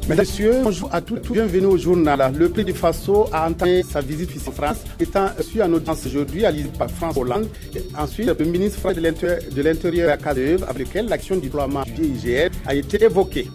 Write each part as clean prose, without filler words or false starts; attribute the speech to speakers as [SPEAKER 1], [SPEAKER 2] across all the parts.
[SPEAKER 1] Mesdames et messieurs, bonjour à tous, bienvenue au journal. Le pays du Faso a entamé sa visite ici en France, étant reçu en audience aujourd'hui à l'Élysée par François Hollande. Ensuite, le ministre de l'Intérieur à Kadeuve, avec lequel l'action du déploiement du GIGN a été évoquée.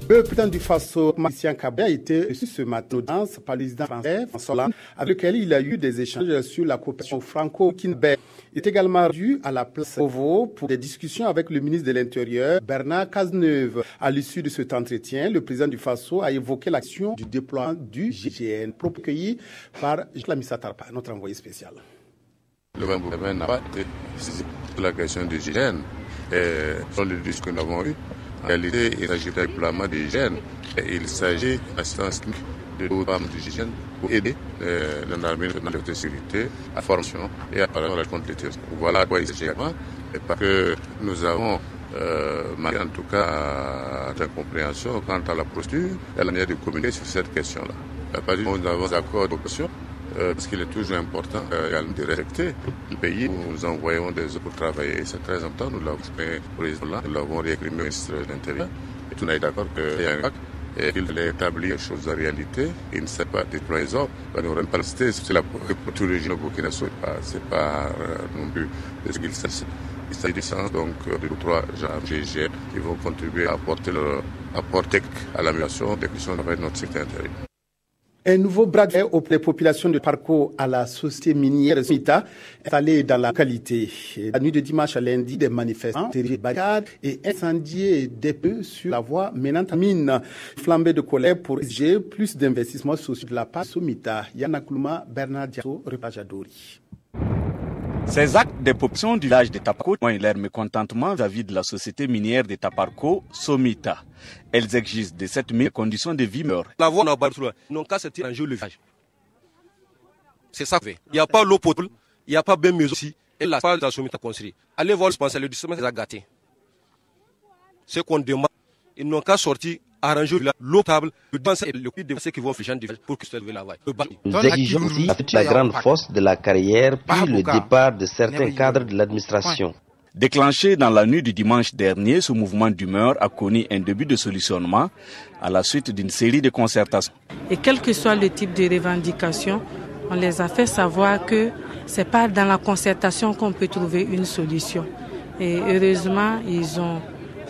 [SPEAKER 1] Le président du Faso, Christian Kabé, a été reçu ce matin en audience par le président français, François Hollande, avec lequel il a eu des échanges sur la coopération franco-burkinabé. Il est également dû à la place Beauvau pour des discussions avec le ministre de l'Intérieur, Bernard Cazeneuve. À l'issue de cet entretien, le président du Faso a évoqué l'action du déploiement du GIGN, recueilli par Lamissa Tarpa, notre envoyé spécial.
[SPEAKER 2] Le gouvernement n'a pas été saisi sur la question du GIGN. Dans le discours que nous avons eu, en réalité, il s'agit d'un déploiement du GIGN. Il s'agit d'assistance de déploiement du GIGN pour aider l'armée nationale de sécurité à la formation et à la contre les terroristes. Voilà à quoi il s'agit également. Parce que nous avons manqué en tout cas d'incompréhension quant à la procédure et à la manière de communiquer sur cette question-là. À partir du moment où nous avons des accords d'opération, parce qu'il est toujours important de respecter le pays où nous envoyons des autres pour travailler. C'est très important, nous l'avons exprimé au président, nous l'avons réécrit au ministre de l'Intérieur. Et tout le monde est d'accord qu'il y a un acte et qu'il fallait établir les choses en réalité. Il ne s'est pas déployé les ordres. Nous n'aurons pas cité, c'est la pour tout le régime au Burkina Faso. Ce n'est pas non plus de ce qu'il s'agit. Il s'agit du sens donc de trois genres GIGN qui vont contribuer à apporter à l'amélioration des conditions de travail de notre secteur intérieur.
[SPEAKER 1] Un nouveau bras de fer auprès des populations de Parco à la société minière Somita installée dans la localité. La nuit de dimanche à lundi, des manifestants tiré barricades et incendié des pneus sur la voie menant à mine. Flambée de colère pour exiger plus d'investissements sociaux de la part de Somita. Yana Klouma, Bernard Diasso, Repajadori.
[SPEAKER 3] Ces actes des populations du village de Taparco ont leur mécontentement vis-à-vis de la société minière de Taparco, Somita. Elles exigent de cette mine conditions de vie meilleures.
[SPEAKER 4] La voie n'a pas n'ont qu'à se tirer en jeu le village. C'est ça. Il n'y a pas l'eau potable, il n'y a pas bien mieux aussi. Et la part de la Somita construit. Allez voir le sponsor, le district les a gâtés. Ce qu'on demande, ils n'ont qu'à sortir, arranger l'eau potable, le dépenser et le prix de ceux qui vont faire du village pour que ça le lavage.
[SPEAKER 5] Nous exigeons aussi la grande force de la carrière puis le départ de certains cadres de l'administration.
[SPEAKER 3] Déclenché dans la nuit du dimanche dernier, ce mouvement d'humeur a connu un début de solutionnement à la suite d'une série de concertations.
[SPEAKER 6] Et quel que soit le type de revendication, on les a fait savoir que ce n'est pas dans la concertation qu'on peut trouver une solution. Et heureusement, ils ont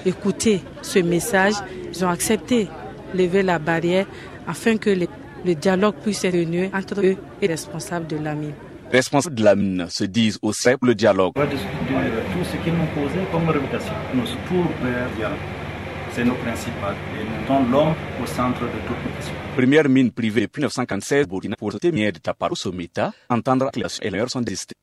[SPEAKER 6] écouté ce message, ils ont accepté de lever la barrière afin que le dialogue puisse être renoué entre eux et les responsables de la mine.
[SPEAKER 3] Les responsables de la mine se disent au sein pour le dialogue.
[SPEAKER 7] On va discuter de tout ce qu'ils nous posaient comme revendication. Nous sommes pour le dialogue. C'est nos principales. Et nous mettons l'homme au centre de toutes les questions.
[SPEAKER 3] Première mine privée depuis 1956, Burkina pour cette minière de Taparco Somita, entendre que les meilleurs sont désistés.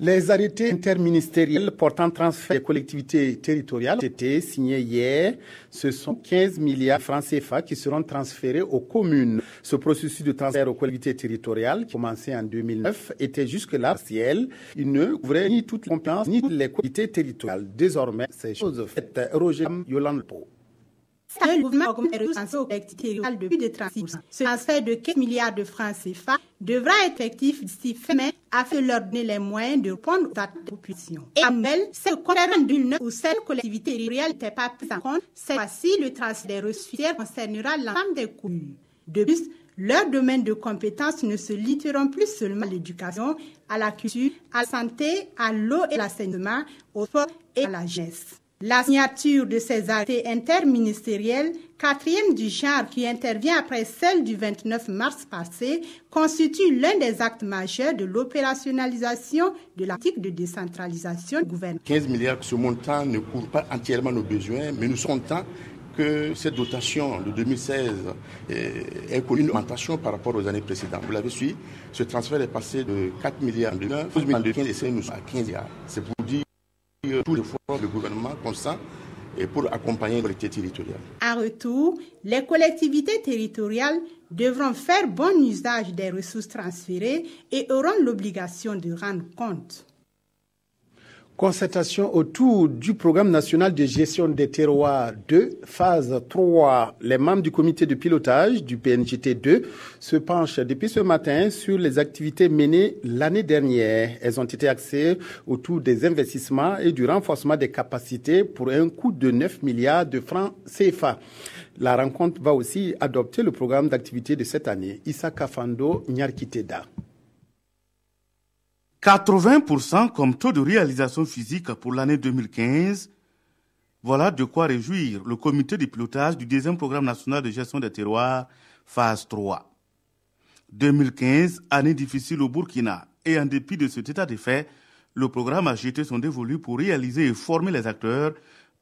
[SPEAKER 1] Les arrêtés interministériels portant transfert des collectivités territoriales ont été signés hier. Ce sont 15 milliards de francs CFA qui seront transférés aux communes. Ce processus de transfert aux collectivités territoriales, qui commençait en 2009, était jusque-là partiel. Il ne couvrait ni toutes les compétences, ni toutes les collectivités territoriales. Désormais, ces choses faites. Roger Yolande Po.
[SPEAKER 8] Le mouvement augmente les ressources aux collectivités territoriales de plus de 36%. Ce transfert de 15 milliards de francs CFA devra être effectif d'ici fin mai afin de leur donner les moyens de répondre aux attentes de la population. Et à nouvelle, c'est le contraire en 2009 où cette collectivité territoriale n'était pas prise en compte. Cette fois-ci, le transfert des ressources concernera l'ensemble des communes. De plus, leurs domaines de compétences ne se limiteront plus seulement à l'éducation, à la culture, à la santé, à l'eau et à l'assainissement, au sport et à la jeunesse. La signature de ces arrêtés interministériels, quatrième du genre qui intervient après celle du 29 mars passé, constitue l'un des actes majeurs de l'opérationnalisation de la politique de décentralisation du gouvernement.
[SPEAKER 9] 15 milliards, ce montant ne couvre pas entièrement nos besoins, mais nous sommes contents que cette dotation de 2016 ait connu une augmentation par rapport aux années précédentes. Vous l'avez suivi, ce transfert est passé de 4 milliards en 2009, 12 milliards en 2015 et nous sommes à 15 milliards. C'est pour dire tous les efforts du gouvernement constant et pour accompagner les collectivités territoriales.
[SPEAKER 8] En retour, les collectivités territoriales devront faire bon usage des ressources transférées et auront l'obligation de rendre compte.
[SPEAKER 1] Concertation autour du programme national de gestion des terroirs 2, phase 3. Les membres du comité de pilotage du PNGT 2 se penchent depuis ce matin sur les activités menées l'année dernière. Elles ont été axées autour des investissements et du renforcement des capacités pour un coût de 9 milliards de francs CFA. La rencontre va aussi adopter le programme d'activité de cette année. Issa Kafando Nyarkiteda.
[SPEAKER 10] 80% comme taux de réalisation physique pour l'année 2015. Voilà de quoi réjouir le comité de pilotage du deuxième programme national de gestion des terroirs, phase 3. 2015, année difficile au Burkina, et en dépit de cet état de fait, le programme a jeté son dévolu pour réaliser et former les acteurs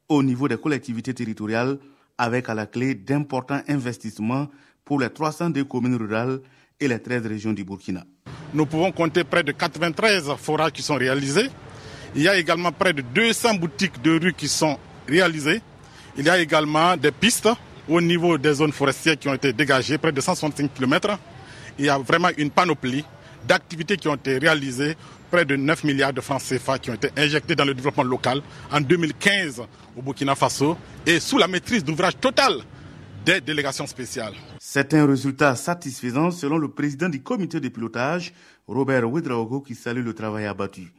[SPEAKER 10] au niveau des collectivités territoriales, avec à la clé d'importants investissements pour les 302 communes rurales et les 13 régions du Burkina.
[SPEAKER 11] Nous pouvons compter près de 93 forages qui sont réalisés. Il y a également près de 200 boutiques de rue qui sont réalisées. Il y a également des pistes au niveau des zones forestières qui ont été dégagées, près de 165 km. Il y a vraiment une panoplie d'activités qui ont été réalisées, près de 9 milliards de francs CFA qui ont été injectés dans le développement local en 2015 au Burkina Faso et sous la maîtrise d'ouvrage totale des délégations spéciales.
[SPEAKER 10] C'est un résultat satisfaisant selon le président du comité de pilotage, Robert Ouedraogo, qui salue le travail abattu.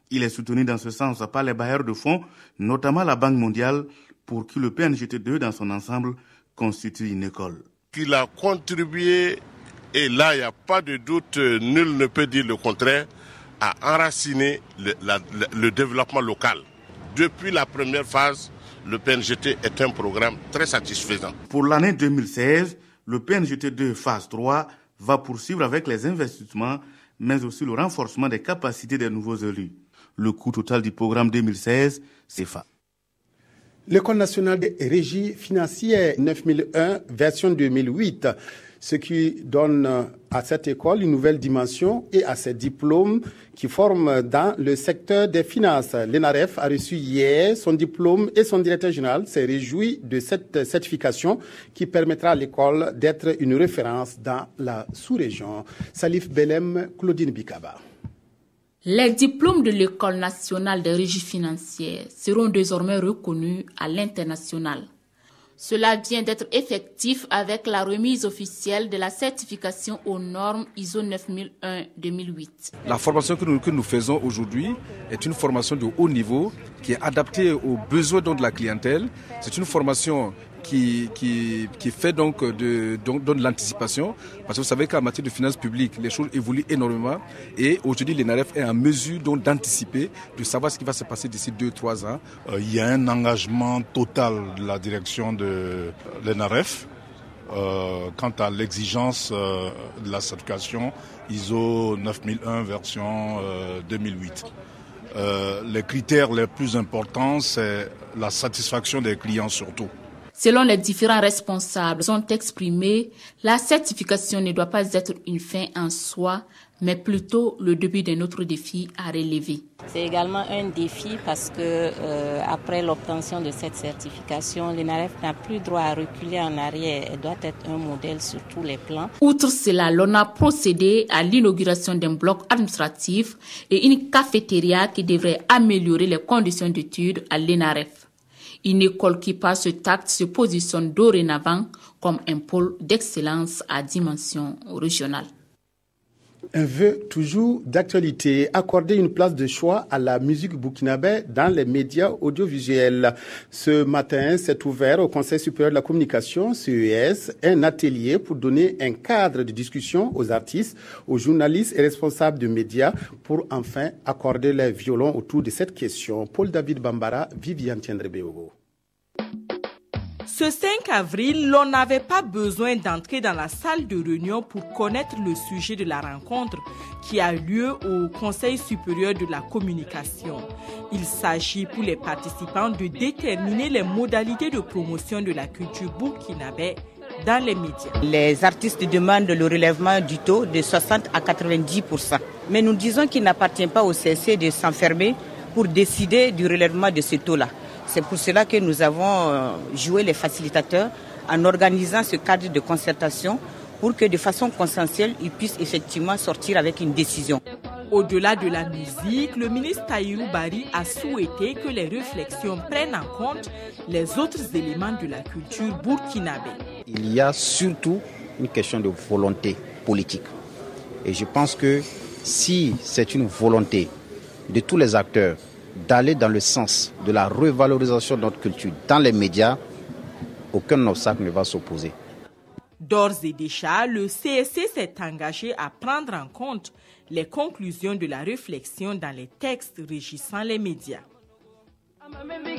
[SPEAKER 10] Il est soutenu dans ce sens par les bailleurs de fonds, notamment la Banque mondiale, pour qui le PNGT2 dans son ensemble constitue une école.
[SPEAKER 12] Il a contribué, et là il n'y a pas de doute, nul ne peut dire le contraire, à enraciner le développement local. Depuis la première phase, le PNGT est un programme très satisfaisant.
[SPEAKER 10] Pour l'année 2016, le PNGT2 phase 3 va poursuivre avec les investissements, mais aussi le renforcement des capacités des nouveaux élus. Le coût total du programme 2016, c'est CFA.
[SPEAKER 1] L'École nationale des régies financières 9001, version 2008, ce qui donne à cette école une nouvelle dimension et à ses diplômes qui forment dans le secteur des finances. L'ENAREF a reçu hier son diplôme et son directeur général s'est réjoui de cette certification qui permettra à l'école d'être une référence dans la sous-région. Salif Belem, Claudine Bikaba.
[SPEAKER 13] Les diplômes de l'École nationale des régies financières seront désormais reconnus à l'international. Cela vient d'être effectif avec la remise officielle de la certification aux normes ISO 9001-2008.
[SPEAKER 4] La formation que nous faisons aujourd'hui est une formation de haut niveau qui est adaptée aux besoins de la clientèle. C'est une formation qui fait donc de l'anticipation, parce que vous savez qu'en matière de finances publiques, les choses évoluent énormément et aujourd'hui l'ENAREF est en mesure donc d'anticiper, de savoir ce qui va se passer d'ici 2-3 ans.
[SPEAKER 11] Il y a un engagement total de la direction de l'ENAREF quant à l'exigence de la certification ISO 9001 version 2008. Les critères les plus importants, c'est la satisfaction des clients surtout.
[SPEAKER 13] Selon les différents responsables sont exprimés, la certification ne doit pas être une fin en soi, mais plutôt le début d'un autre défi à relever.
[SPEAKER 14] C'est également un défi parce que après l'obtention de cette certification, l'ENAREF n'a plus droit à reculer en arrière. Elle doit être un modèle sur tous les plans.
[SPEAKER 13] Outre cela, l'on a procédé à l'inauguration d'un bloc administratif et une cafétéria qui devrait améliorer les conditions d'études à l'ENAREF. Une école qui par cet acte se positionne dorénavant comme un pôle d'excellence à dimension régionale.
[SPEAKER 1] Un vœu toujours d'actualité, accorder une place de choix à la musique burkinabé dans les médias audiovisuels. Ce matin, s'est ouvert au Conseil supérieur de la communication, CES, un atelier pour donner un cadre de discussion aux artistes, aux journalistes et responsables de médias pour enfin accorder les violons autour de cette question. Paul-David Bambara, Viviane Tiendrebeogo.
[SPEAKER 15] Ce 5 avril, l'on n'avait pas besoin d'entrer dans la salle de réunion pour connaître le sujet de la rencontre qui a lieu au Conseil supérieur de la communication. Il s'agit pour les participants de déterminer les modalités de promotion de la culture burkinabé dans les médias.
[SPEAKER 16] Les artistes demandent le relèvement du taux de 60 à 90%. Mais nous disons qu'il n'appartient pas au CSC de s'enfermer pour décider du relèvement de ce taux-là. C'est pour cela que nous avons joué les facilitateurs en organisant ce cadre de concertation pour que de façon consensuelle, ils puissent effectivement sortir avec une décision.
[SPEAKER 15] Au-delà de la musique, le ministre Tahirou Barry a souhaité que les réflexions prennent en compte les autres éléments de la culture burkinabé.
[SPEAKER 17] Il y a surtout une question de volonté politique. Et je pense que si c'est une volonté de tous les acteurs d'aller dans le sens de la revalorisation de notre culture dans les médias, aucun obstacle ne va s'opposer.
[SPEAKER 15] D'ores et déjà, le CSC s'est engagé à prendre en compte les conclusions de la réflexion dans les textes régissant les médias.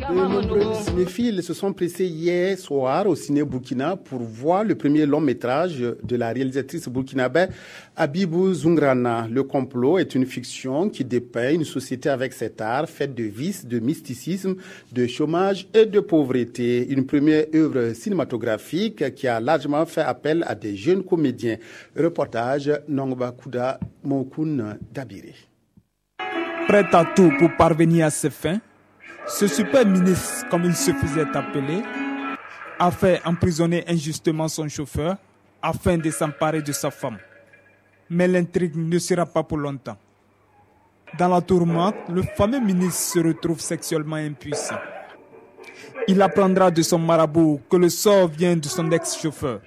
[SPEAKER 1] De nombreux cinéphiles se sont pressés hier soir au Ciné Burkina pour voir le premier long métrage de la réalisatrice burkinabé Abibou Zoungrana. Le complot est une fiction qui dépeint une société avec cet art faite de vices, de mysticisme, de chômage et de pauvreté. Une première œuvre cinématographique qui a largement fait appel à des jeunes comédiens. Reportage Nongba Kouda Mokun Dabiri.
[SPEAKER 18] Prêt à tout pour parvenir à ses fins, ce super ministre, comme il se faisait appeler, a fait emprisonner injustement son chauffeur afin de s'emparer de sa femme. Mais l'intrigue ne sera pas pour longtemps. Dans la tourmente, le fameux ministre se retrouve sexuellement impuissant. Il apprendra de son marabout que le sort vient de son ex-chauffeur.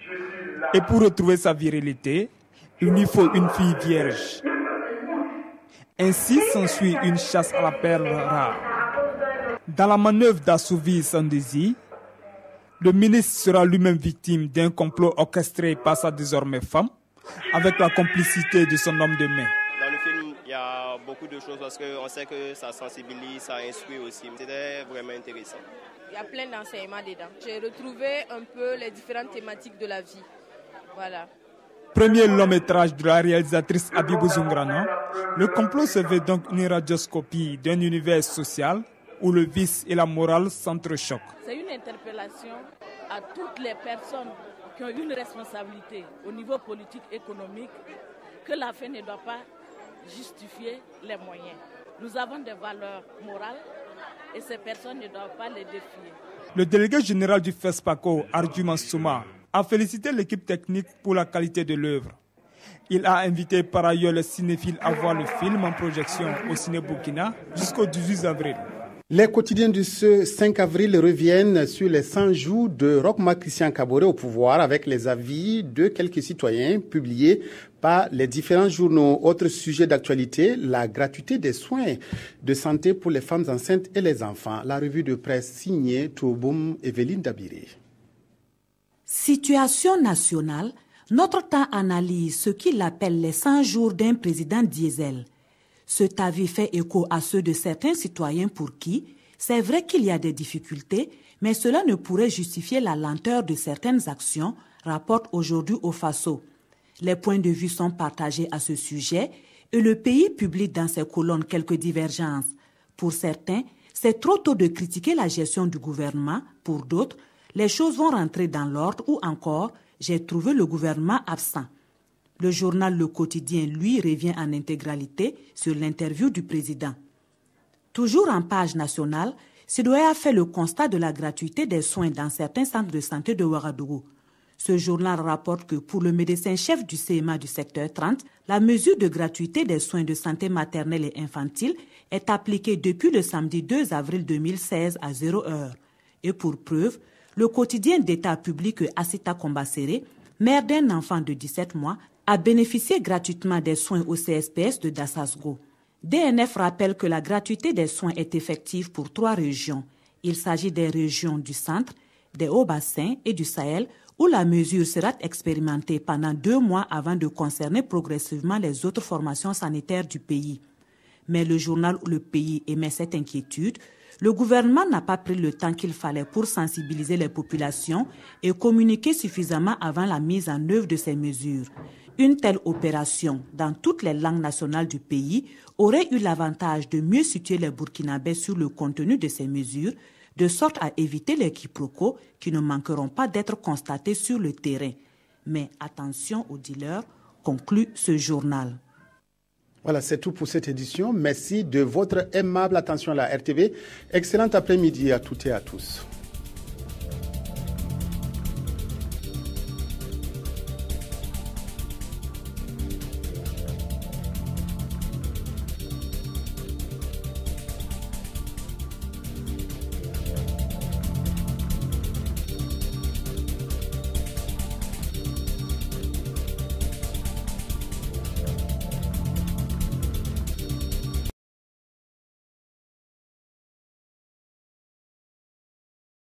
[SPEAKER 18] Et pour retrouver sa virilité, il lui faut une fille vierge. Ainsi s'ensuit une chasse à la perle rare. Dans la manœuvre d'assouvir son désir, le ministre sera lui-même victime d'un complot orchestré par sa désormais femme, avec la complicité de son homme de main.
[SPEAKER 19] Dans le film, il y a beaucoup de choses parce qu'on sait que ça sensibilise, ça instruit aussi. C'était vraiment intéressant.
[SPEAKER 20] Il y a plein d'enseignements dedans. J'ai retrouvé un peu les différentes thématiques de la vie. Voilà.
[SPEAKER 18] Premier long métrage de la réalisatrice Abibou Zoungrana, le complot se veut donc une radioscopie d'un univers social où le vice et la morale s'entrechoquent.
[SPEAKER 21] C'est une interpellation à toutes les personnes qui ont une responsabilité au niveau politique, économique, que la fin ne doit pas justifier les moyens. Nous avons des valeurs morales et ces personnes ne doivent pas les défier.
[SPEAKER 18] Le délégué général du FESPACO, Arju Mansouma, a félicité l'équipe technique pour la qualité de l'œuvre. Il a invité par ailleurs les cinéphiles à voir le film en projection au Ciné Burkina jusqu'au 18 avril.
[SPEAKER 1] Les quotidiens de ce 5 avril reviennent sur les 100 jours de Roch-Marc Christian Kaboré au pouvoir avec les avis de quelques citoyens publiés par les différents journaux. Autre sujet d'actualité, la gratuité des soins de santé pour les femmes enceintes et les enfants. La revue de presse signée Touboum Evelyne Dabiré.
[SPEAKER 22] Situation nationale, notre temps analyse ce qu'il appelle les 100 jours d'un président diesel. Cet avis fait écho à ceux de certains citoyens pour qui, c'est vrai qu'il y a des difficultés, mais cela ne pourrait justifier la lenteur de certaines actions, rapporte aujourd'hui au FASO. Les points de vue sont partagés à ce sujet et le pays publie dans ses colonnes quelques divergences. Pour certains, c'est trop tôt de critiquer la gestion du gouvernement. Pour d'autres, les choses vont rentrer dans l'ordre ou encore, j'ai trouvé le gouvernement absent. Le journal Le Quotidien, lui, revient en intégralité sur l'interview du président. Toujours en page nationale, Sidoya a fait le constat de la gratuité des soins dans certains centres de santé de Ouagadougou. Ce journal rapporte que pour le médecin-chef du CMA du secteur 30, la mesure de gratuité des soins de santé maternelle et infantile est appliquée depuis le samedi 2 avril 2016 à 0h. Et pour preuve, le quotidien d'État publie que Assita Kombasséré, mère d'un enfant de 17 mois, a bénéficié gratuitement des soins au CSPS de Dassasgo. DNF rappelle que la gratuité des soins est effective pour 3 régions. Il s'agit des régions du centre, des Hauts-Bassins et du Sahel, où la mesure sera expérimentée pendant 2 mois avant de concerner progressivement les autres formations sanitaires du pays. Mais le journal Le Pays émet cette inquiétude. Le gouvernement n'a pas pris le temps qu'il fallait pour sensibiliser les populations et communiquer suffisamment avant la mise en œuvre de ces mesures. Une telle opération, dans toutes les langues nationales du pays, aurait eu l'avantage de mieux situer les Burkinabés sur le contenu de ces mesures, de sorte à éviter les quiproquos qui ne manqueront pas d'être constatés sur le terrain. Mais attention aux dealers, conclut ce journal.
[SPEAKER 1] Voilà, c'est tout pour cette édition. Merci de votre aimable attention à la RTV. Excellent après-midi à toutes et à tous.